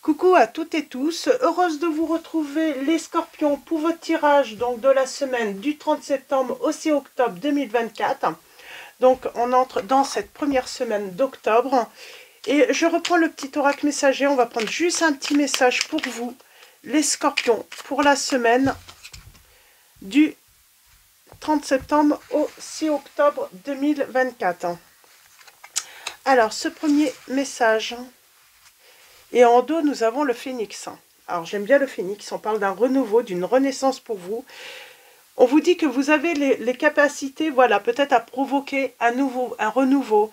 Coucou à toutes et tous, heureuse de vous retrouver les scorpions pour votre tirage donc de la semaine du 30 septembre au 6 octobre 2024. Donc on entre dans cette première semaine d'octobre et je reprends le petit oracle messager. On va prendre juste un petit message pour vous les scorpions pour la semaine du 30 septembre au 6 octobre 2024. Alors ce premier message, et en dos, nous avons le phénix. Alors, j'aime bien le phénix. On parle d'un renouveau, d'une renaissance pour vous. On vous dit que vous avez les capacités, voilà, peut-être à provoquer un renouveau,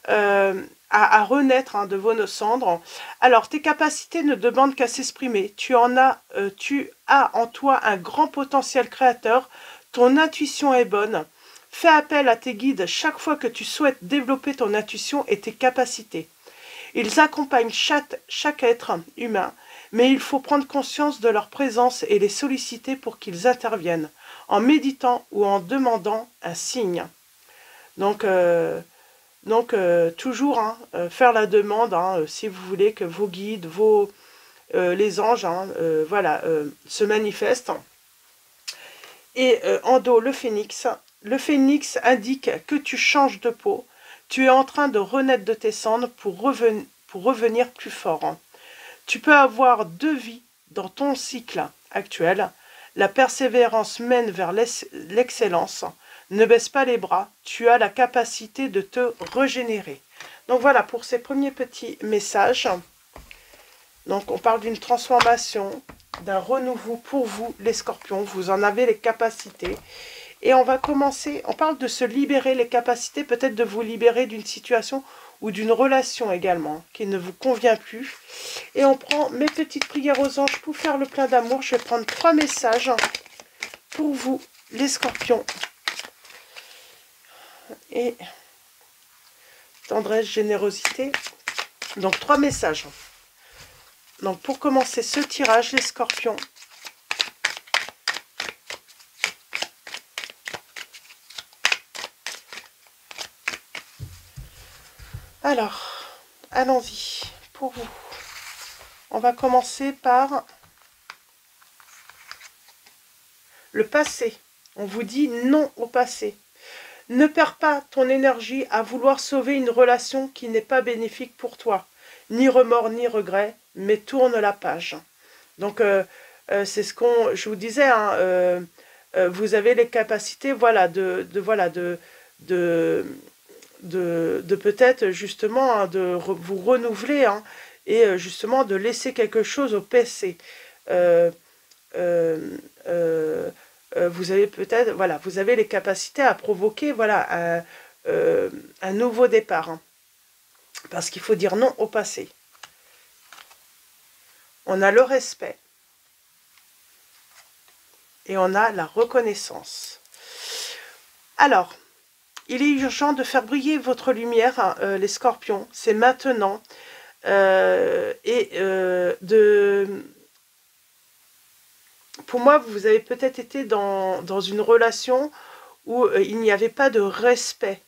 à renaître de vos cendres. Alors, tes capacités ne demandent qu'à s'exprimer. Tu as en toi un grand potentiel créateur. Ton intuition est bonne. Fais appel à tes guides chaque fois que tu souhaites développer ton intuition et tes capacités. Ils accompagnent chaque être humain, mais il faut prendre conscience de leur présence et les solliciter pour qu'ils interviennent, en méditant ou en demandant un signe. Donc toujours faire la demande, si vous voulez que vos guides, les anges, se manifestent. Et en dos, le phénix. Le phénix indique que tu changes de peau. Tu es en train de renaître de tes cendres pour revenir plus fort. Tu peux avoir deux vies dans ton cycle actuel. La persévérance mène vers l'excellence. Ne baisse pas les bras. Tu as la capacité de te régénérer. Donc voilà pour ces premiers petits messages. Donc on parle d'une transformation, d'un renouveau pour vous les scorpions. Vous en avez les capacités. Et on va commencer, on parle de se libérer les capacités, peut-être de vous libérer d'une situation ou d'une relation également qui ne vous convient plus. Et on prend mes petites prières aux anges pour faire le plein d'amour. Je vais prendre 3 messages pour vous, les scorpions. Et tendresse, générosité. Donc 3 messages. Donc pour commencer ce tirage, les scorpions. Alors, allons-y pour vous. On va commencer par le passé. On vous dit non au passé. Ne perds pas ton énergie à vouloir sauver une relation qui n'est pas bénéfique pour toi. Ni remords, ni regrets, mais tourne la page. Donc, c'est ce je vous disais, vous avez les capacités, voilà, de peut-être justement vous renouveler et justement de laisser quelque chose au passé. Vous avez peut-être, voilà, vous avez les capacités à provoquer, voilà, un nouveau départ. Parce qu'il faut dire non au passé. On a le respect. Et on a la reconnaissance. Alors, il est urgent de faire briller votre lumière, les scorpions. C'est maintenant. Pour moi, vous avez peut-être été dans une relation où il n'y avait pas de respect.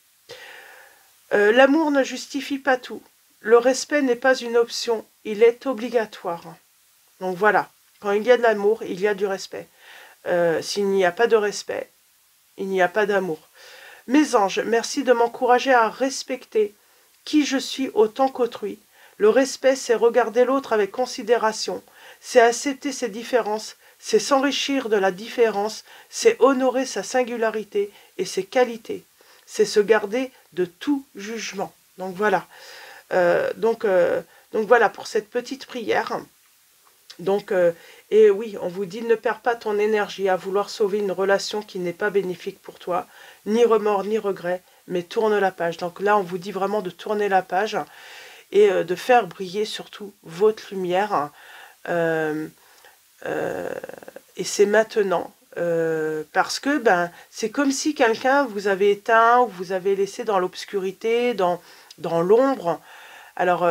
L'amour ne justifie pas tout. Le respect n'est pas une option, il est obligatoire. Donc voilà, quand il y a de l'amour, il y a du respect. S'il n'y a pas de respect, il n'y a pas d'amour. Mes anges, merci de m'encourager à respecter qui je suis autant qu'autrui. Le respect, c'est regarder l'autre avec considération, c'est accepter ses différences, c'est s'enrichir de la différence, c'est honorer sa singularité et ses qualités, c'est se garder de tout jugement. Donc voilà. Donc voilà pour cette petite prière. Donc, et oui, on vous dit, ne perds pas ton énergie à vouloir sauver une relation qui n'est pas bénéfique pour toi, ni remords, ni regrets, mais tourne la page. Donc là, on vous dit vraiment de tourner la page et de faire briller surtout votre lumière. Et c'est maintenant, parce que c'est comme si quelqu'un vous avait éteint, ou vous avez laissé dans l'obscurité, dans l'ombre. Alors,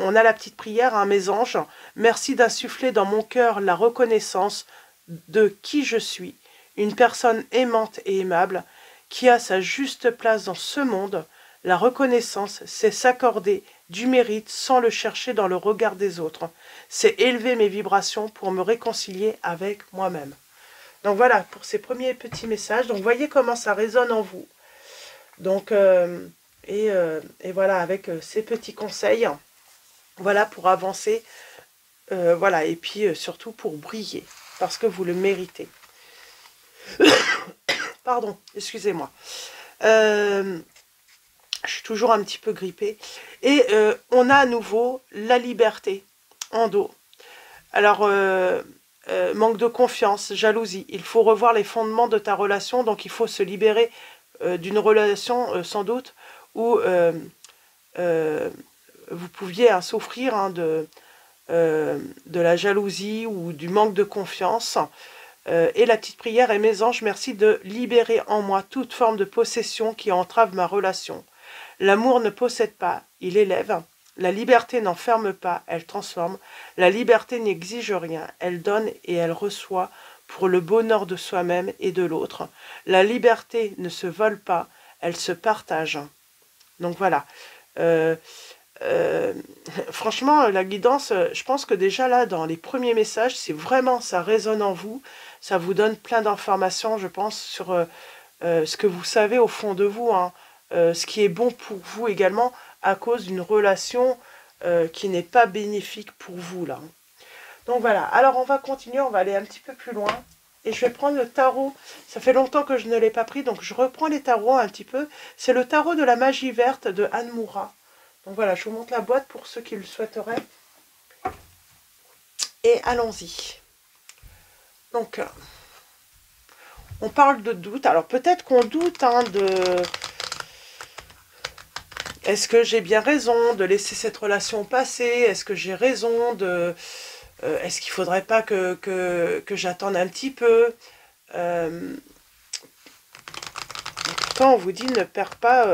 on a la petite prière, mes anges. Merci d'insuffler dans mon cœur la reconnaissance de qui je suis, une personne aimante et aimable, qui a sa juste place dans ce monde. La reconnaissance, c'est s'accorder du mérite sans le chercher dans le regard des autres. C'est élever mes vibrations pour me réconcilier avec moi-même. Donc voilà, pour ces premiers petits messages. Donc voyez comment ça résonne en vous. Donc, et voilà, avec ces petits conseils, voilà, pour avancer. Voilà, et puis surtout pour briller, parce que vous le méritez. Pardon, excusez-moi. Je suis toujours un petit peu grippée. Et on a à nouveau la liberté en dos. Alors, manque de confiance, jalousie. Il faut revoir les fondements de ta relation, donc il faut se libérer d'une relation, sans doute, où vous pouviez souffrir de la jalousie ou du manque de confiance. Et la petite prière est: mes anges, merci de libérer en moi toute forme de possession qui entrave ma relation. L'amour ne possède pas, il élève. La liberté n'enferme pas, elle transforme. La liberté n'exige rien, elle donne et elle reçoit pour le bonheur de soi-même et de l'autre. La liberté ne se vole pas, elle se partage. Donc voilà. Franchement, la guidance, je pense que déjà là, dans les premiers messages, si vraiment ça résonne en vous, ça vous donne plein d'informations, je pense, sur ce que vous savez au fond de vous, ce qui est bon pour vous également, à cause d'une relation qui n'est pas bénéfique pour vous, là. Donc voilà, alors on va continuer, on va aller un petit peu plus loin. Et je vais prendre le tarot. Ça fait longtemps que je ne l'ai pas pris, donc je reprends les tarots un petit peu. C'est le tarot de la magie verte de Anne Moura. Donc voilà, je vous montre la boîte pour ceux qui le souhaiteraient. Et allons-y. Donc, on parle de doute. Alors peut-être qu'on doute de... Est-ce que j'ai bien raison de laisser cette relation passer? Est-ce que j'ai raison de... Est-ce qu'il ne faudrait pas que j'attende un petit peu? Pourtant, on vous dit: ne perds pas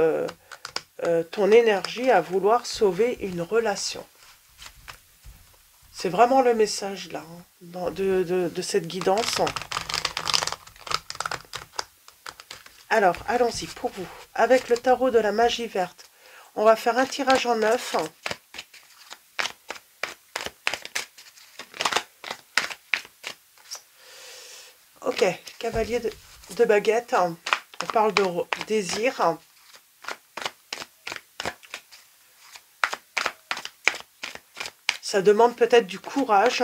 ton énergie à vouloir sauver une relation. C'est vraiment le message là, de cette guidance. Alors, allons-y pour vous. Avec le tarot de la magie verte, on va faire un tirage en 9. Ok, cavalier de baguette. On parle de désir. Ça demande peut-être du courage,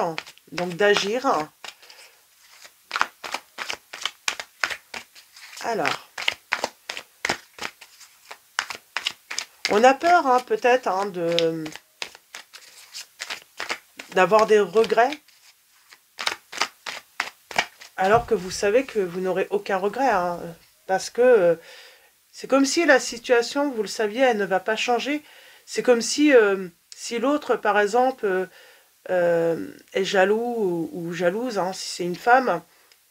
donc d'agir. Alors, on a peur peut-être d'avoir des regrets, alors que vous savez que vous n'aurez aucun regret, parce que c'est comme si la situation, vous le saviez, elle ne va pas changer. C'est comme si, si l'autre, par exemple, est jaloux ou jalouse, si c'est une femme,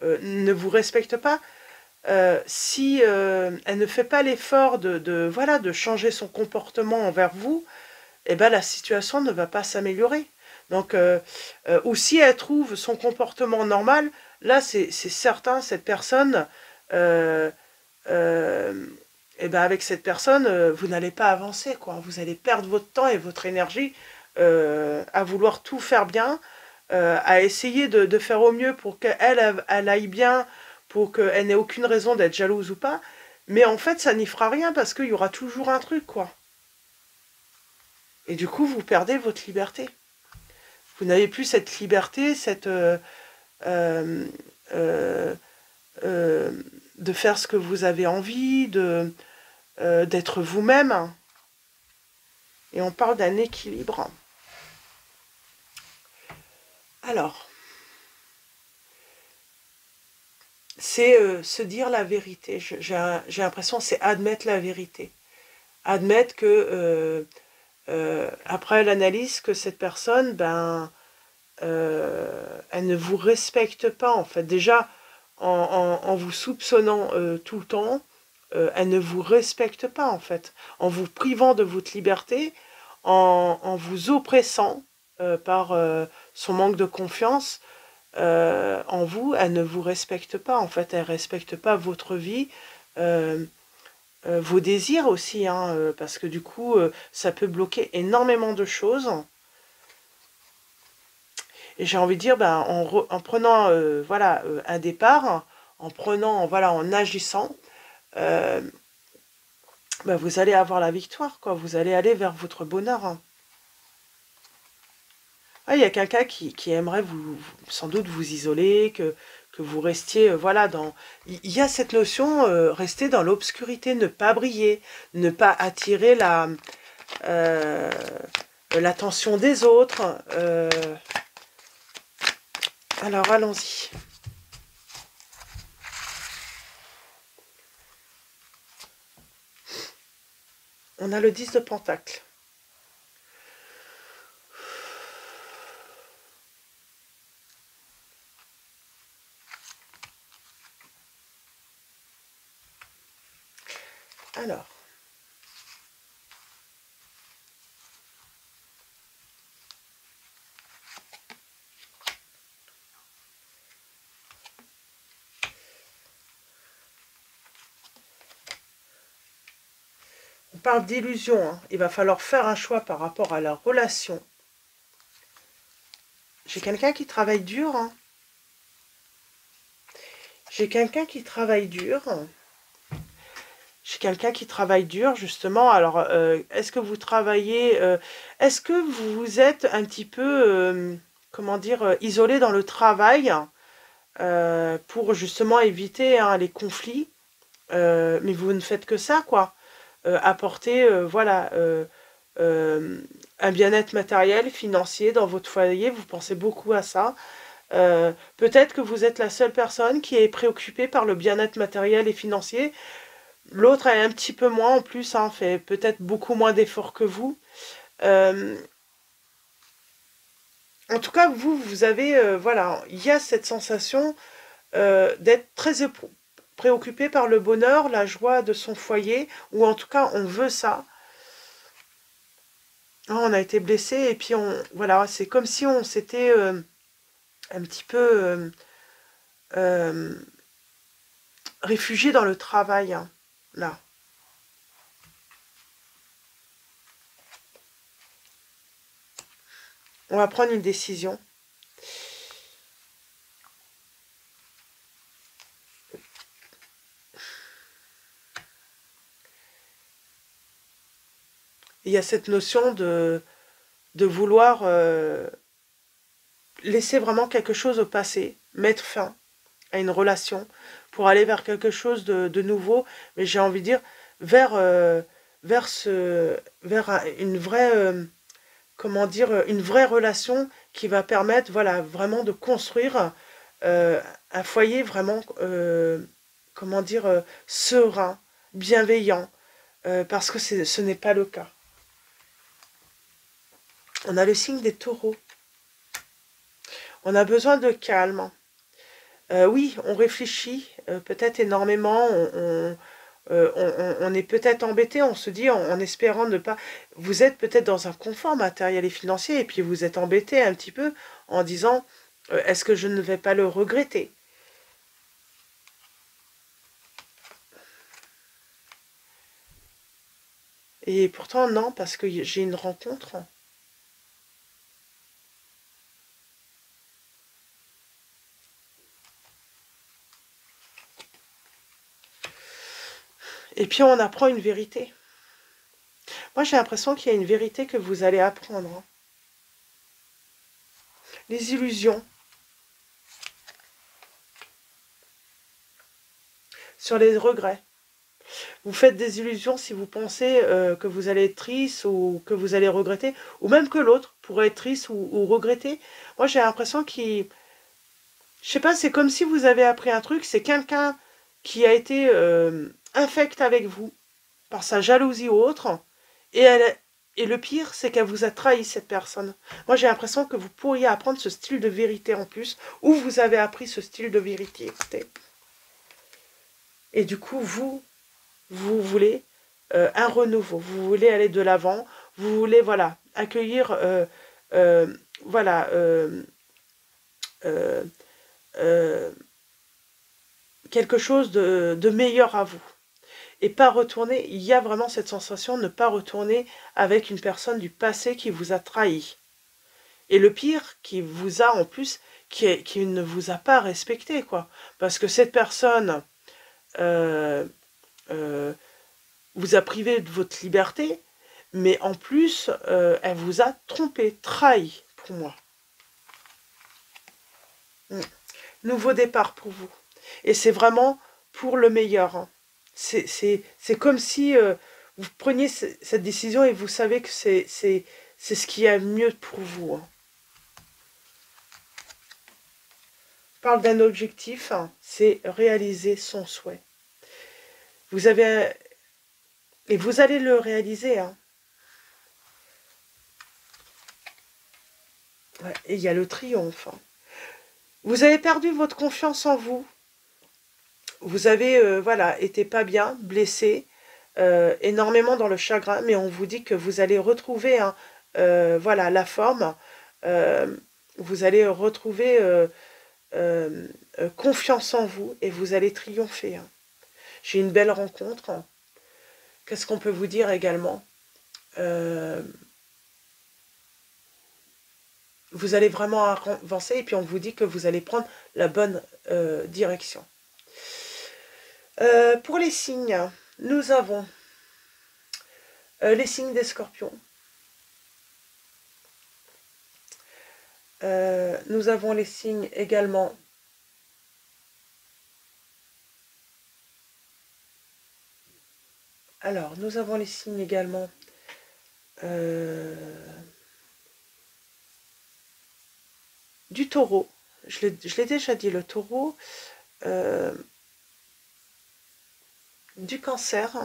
ne vous respecte pas, si elle ne fait pas l'effort de changer son comportement envers vous, eh ben, la situation ne va pas s'améliorer. Donc, ou si elle trouve son comportement normal, là, c'est certain, cette personne, eh ben, avec cette personne, vous n'allez pas avancer, quoi. Vous allez perdre votre temps et votre énergie à vouloir tout faire bien, à essayer de faire au mieux pour qu'elle elle aille bien, pour qu'elle n'ait aucune raison d'être jalouse ou pas. Mais en fait, ça n'y fera rien parce qu'il y aura toujours un truc, quoi. Et du coup, vous perdez votre liberté. Vous n'avez plus cette liberté, cette... de faire ce que vous avez envie, d'être vous-même. Et on parle d'un équilibre. Alors, c'est se dire la vérité. J'ai l'impression que c'est admettre la vérité. Admettre que, après l'analyse, que cette personne, elle ne vous respecte pas, en fait. Déjà, en vous soupçonnant tout le temps, elle ne vous respecte pas, en fait. En vous privant de votre liberté, en vous oppressant par son manque de confiance en vous, elle ne vous respecte pas, en fait. Elle ne respecte pas votre vie. vos désirs aussi, hein, parce que du coup, ça peut bloquer énormément de choses. Et j'ai envie de dire, ben, en prenant voilà, un départ, en prenant, voilà, en agissant, ben, vous allez avoir la victoire, quoi. Vous allez aller vers votre bonheur, hein. Ah, il y a quelqu'un qui aimerait sans doute vous isoler, que vous restiez, voilà, dans... Il y a cette notion, rester dans l'obscurité, ne pas briller, ne pas attirer euh, l'attention des autres. Alors, allons-y. On a le 10 de Pentacle. Alors, on parle d'illusion, hein. Il va falloir faire un choix par rapport à la relation. J'ai quelqu'un qui travaille dur, hein. J'ai quelqu'un qui travaille dur. J'ai quelqu'un qui travaille dur, justement. Alors, est-ce que vous travaillez... est-ce que vous êtes un petit peu, comment dire, isolé dans le travail pour justement éviter, hein, les conflits, mais vous ne faites que ça, quoi. Apporter, voilà, un bien-être matériel, financier dans votre foyer, vous pensez beaucoup à ça. Peut-être que vous êtes la seule personne qui est préoccupée par le bien-être matériel et financier. L'autre est un petit peu moins en plus, hein, fait peut-être beaucoup moins d'efforts que vous. Euh, En tout cas, vous avez, voilà, il y a cette sensation d'être très préoccupé par le bonheur, la joie de son foyer, ou en tout cas, on veut ça. Ah, on a été blessé et puis voilà, c'est comme si on s'était un petit peu euh, réfugié dans le travail, hein, là. On va prendre une décision. Il y a cette notion de vouloir laisser vraiment quelque chose au passé, mettre fin à une relation pour aller vers quelque chose de nouveau, mais j'ai envie de dire vers, vers une vraie, comment dire, une vraie relation qui va permettre, voilà, vraiment de construire un foyer vraiment, comment dire, serein, bienveillant, parce que ce n'est pas le cas. On a le signe des taureaux. On a besoin de calme. Oui, on réfléchit peut-être énormément, on est peut-être embêté, on se dit en espérant ne pas... Vous êtes peut-être dans un confort matériel et financier et puis vous êtes embêté un petit peu en disant est-ce que je ne vais pas le regretter? Et pourtant non, parce que j'ai une rencontre. Et puis on apprend une vérité. Moi j'ai l'impression qu'il y a une vérité que vous allez apprendre, hein. Les illusions sur les regrets. Vous faites des illusions si vous pensez que vous allez être triste ou que vous allez regretter, ou même que l'autre pourrait être triste ou regretter. Moi, j'ai l'impression qu'il... Je sais pas, c'est comme si vous avez appris un truc, c'est quelqu'un qui a été infect avec vous par sa jalousie ou autre, et, et le pire, c'est qu'elle vous a trahi, cette personne. Moi, j'ai l'impression que vous pourriez apprendre ce style de vérité en plus, ou vous avez appris ce style de vérité, écoutez. Et du coup, vous voulez un renouveau, vous voulez aller de l'avant, vous voulez, voilà, accueillir, voilà, euh, euh, quelque chose de meilleur à vous. et pas retourner, il y a vraiment cette sensation de ne pas retourner avec une personne du passé qui vous a trahi. Et le pire, qui vous a en plus, qui ne vous a pas respecté, quoi. Parce que cette personne euh, euh, vous a privé de votre liberté, mais en plus, elle vous a trompé, trahi, pour moi. Nouveau départ pour vous. Et c'est vraiment pour le meilleur. Hein. C'est comme si vous preniez cette décision et vous savez que c'est ce qui est mieux pour vous. Hein. On parle d'un objectif, hein, c'est réaliser son souhait. Vous avez... Et vous allez le réaliser. Hein. Ouais, et il y a le triomphe. Hein. Vous avez perdu votre confiance en vous. Vous avez, voilà, été pas bien, blessé, énormément dans le chagrin, mais on vous dit que vous allez retrouver, hein, voilà, la forme. Vous allez retrouver confiance en vous et vous allez triompher. Hein. J'ai une belle rencontre. Qu'est-ce qu'on peut vous dire également? Vous allez vraiment avancer et puis on vous dit que vous allez prendre la bonne direction. Pour les signes, nous avons les signes des scorpions. Nous avons les signes également alors, nous avons les signes également du taureau. Je l'ai déjà dit, le taureau. Du cancer.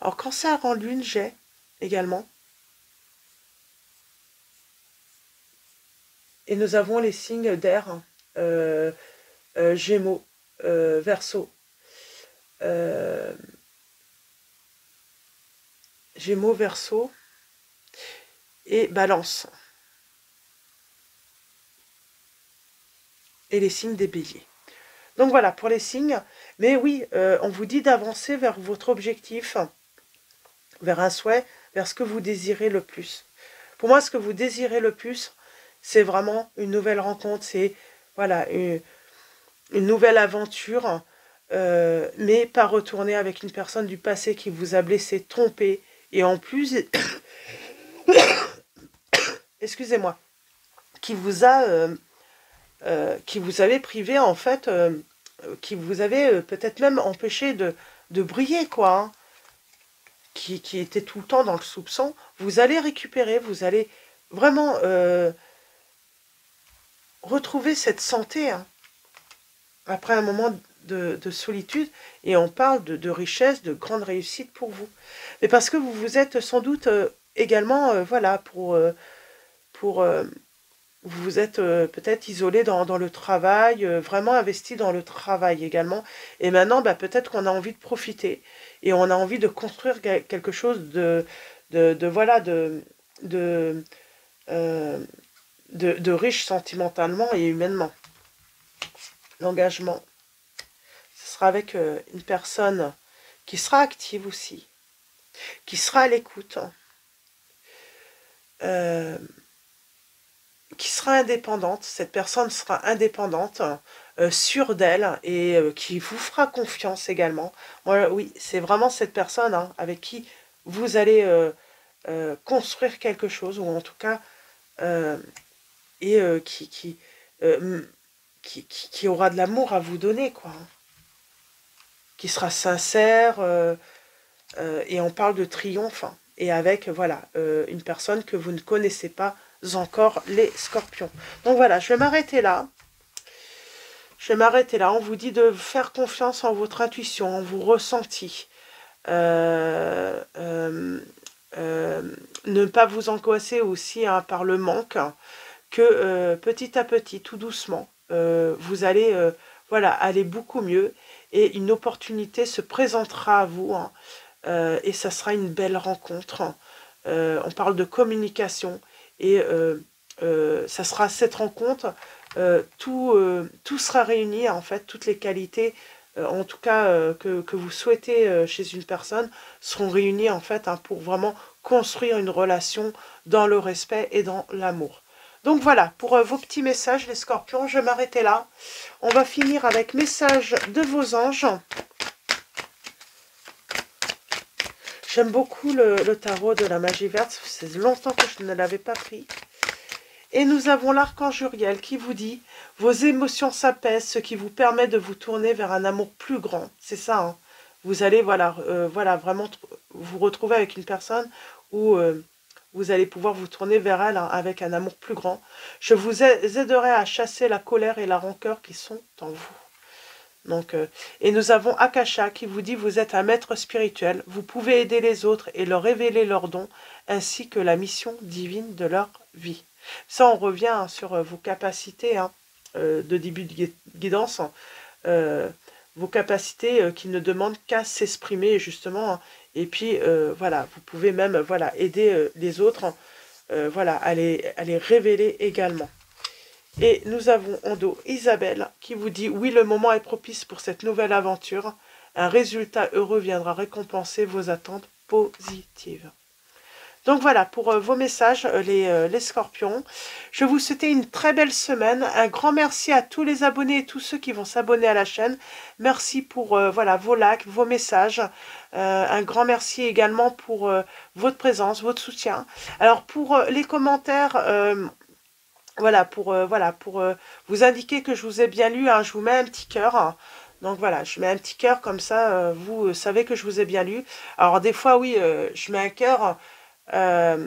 Alors, cancer en lune, j'ai également. Et nous avons les signes d'air. Gémeaux, Verseau. Gémeaux, Verseau et Balance. Et les signes des béliers. Donc voilà, pour les signes. Mais oui, on vous dit d'avancer vers votre objectif, vers un souhait, vers ce que vous désirez le plus. Pour moi, ce que vous désirez le plus, c'est vraiment une nouvelle rencontre, c'est voilà, une nouvelle aventure, mais pas retourner avec une personne du passé qui vous a blessé, trompé, et en plus, excusez-moi, qui vous avait privé, en fait, qui vous avait peut-être même empêché de briller, quoi, hein, qui était tout le temps dans le soupçon, vous allez récupérer, vous allez vraiment retrouver cette santé, hein, après un moment de solitude, et on parle de richesse, de grande réussite pour vous. Mais parce que vous vous êtes sans doute également, voilà, vous vous êtes peut-être isolé dans le travail, vraiment investi dans le travail également. Et maintenant, bah, peut-être qu'on a envie de profiter. Et on a envie de construire quelque chose voilà, de riche sentimentalement et humainement. L'engagement. Ce sera avec une personne qui sera active aussi, qui sera à l'écoute. Qui sera indépendante, cette personne sera indépendante, sûre d'elle et qui vous fera confiance également. Moi, oui, c'est vraiment cette personne hein, avec qui vous allez construire quelque chose, ou en tout cas, et qui aura de l'amour à vous donner, quoi. Hein. Qui sera sincère, et on parle de triomphe, hein, et avec, voilà, une personne que vous ne connaissez pas encore, les scorpions. Donc voilà, je vais m'arrêter là. Je vais m'arrêter là. On vous dit de faire confiance en votre intuition, en vos ressentis. Ne pas vous angoisser aussi hein, par le manque, hein, que petit à petit, tout doucement, vous allez voilà, aller beaucoup mieux et une opportunité se présentera à vous hein, et ça sera une belle rencontre. Hein. On parle de communication. Et ça sera cette rencontre, tout sera réuni, en fait, toutes les qualités en tout cas que vous souhaitez chez une personne, seront réunis en fait pour vraiment construire une relation dans le respect et dans l'amour. Donc voilà, pour vos petits messages les scorpions, je vais m'arrêter là. On va finir avec message de vos anges. J'aime beaucoup le tarot de la magie verte, c'est longtemps que je ne l'avais pas pris. Et nous avons l'archange Uriel qui vous dit « Vos émotions s'apaisent, ce qui vous permet de vous tourner vers un amour plus grand. » C'est ça, hein. Vous allez voilà, vraiment vous retrouver avec une personne où vous allez pouvoir vous tourner vers elle avec un amour plus grand. Je vous aiderai à chasser la colère et la rancœur qui sont en vous. Donc, et nous avons Akasha qui vous dit « Vous êtes un maître spirituel, vous pouvez aider les autres et leur révéler leurs dons, ainsi que la mission divine de leur vie. » Ça, on revient sur vos capacités de début de guidance, vos capacités qui ne demandent qu'à s'exprimer justement. Et puis, voilà, vous pouvez même aider les autres à les révéler également. Et nous avons en dos Isabelle qui vous dit « Oui, le moment est propice pour cette nouvelle aventure. Un résultat heureux viendra récompenser vos attentes positives. » Donc voilà pour vos messages, les scorpions. Je vous souhaite une très belle semaine. Un grand merci à tous les abonnés et tous ceux qui vont s'abonner à la chaîne. Merci pour vos likes, vos messages. Un grand merci également pour votre présence, votre soutien. Alors pour les commentaires... pour vous indiquer que je vous ai bien lu, hein, je vous mets un petit cœur. Donc voilà, je mets un petit cœur comme ça, vous savez que je vous ai bien lu. Alors des fois, oui, je mets un cœur à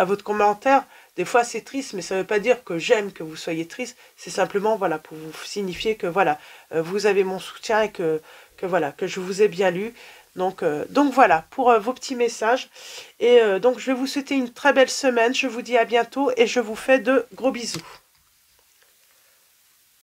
votre commentaire. Des fois, c'est triste, mais ça ne veut pas dire que j'aime que vous soyez triste. C'est simplement pour vous signifier que vous avez mon soutien et que je vous ai bien lu. Donc voilà pour vos petits messages. Et donc je vais vous souhaiter une très belle semaine. Je vous dis à bientôt et je vous fais de gros bisous.